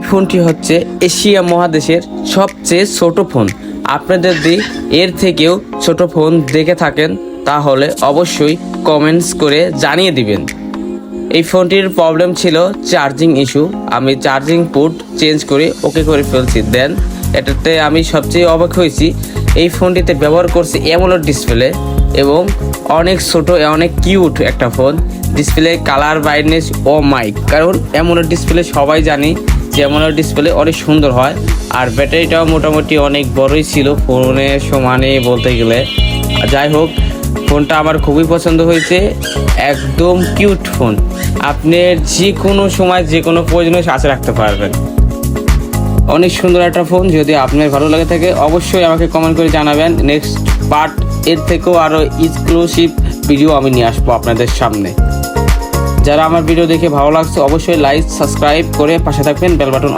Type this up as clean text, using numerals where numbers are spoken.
ফোনটি হচ্ছে এশিয়া মহাদেশের সবচেয়ে ছোট ফোন। আপনাদের যদি এর থেকেও ছোট ফোন দেখে থাকেন তাহলে অবশ্যই কমেন্টস করে জানিয়ে দিবেন। এই ফোনটির প্রবলেম ছিল চার্জিং ইস্যু। আমি চার্জিং পোর্ট চেঞ্জ করে ওকে করে ফেলছি। দেন এটাতে আমি সবচেয়ে অবাক হয়েছি, এই ফোনটিতে ব্যবহার করছি অ্যামোলেড ডিসপ্লে এবং অনেক ছোট অনেক কিউট একটা ফোন। ডিসপ্লে কালার ব্রাইটনেস ও মাইক, কারণ অ্যামোলেড ডিসপ্লে সবাই জানি যে অ্যামোলেড ডিসপ্লে অনেক সুন্দর হয়। আর ব্যাটারিটাও মোটামুটি অনেক বড়ই ছিল, ফোনের সমানে বলতে গেলে। যাই হোক, ফোনটা আমার খুবই পছন্দ হয়েছে, একদম কিউট ফোন। আপনি যে কোনো সময় যে কোনো প্রয়োজনে সাথে রাখতে পারবেন। অনেক সুন্দর একটা ফোন। যদি আপনার ভালো লাগে থাকে অবশ্যই আমাকে কমেন্ট করে জানাবেন। নেক্সট পার্ট এর থেকেও আরও এক্সক্লুসিভ ভিডিও আমি নিয়ে আসবো আপনাদের সামনে। যারা আমার ভিডিও দেখে ভালো লাগছে অবশ্যই লাইক সাবস্ক্রাইব করে পাশে থাকবেন, বেল বাটন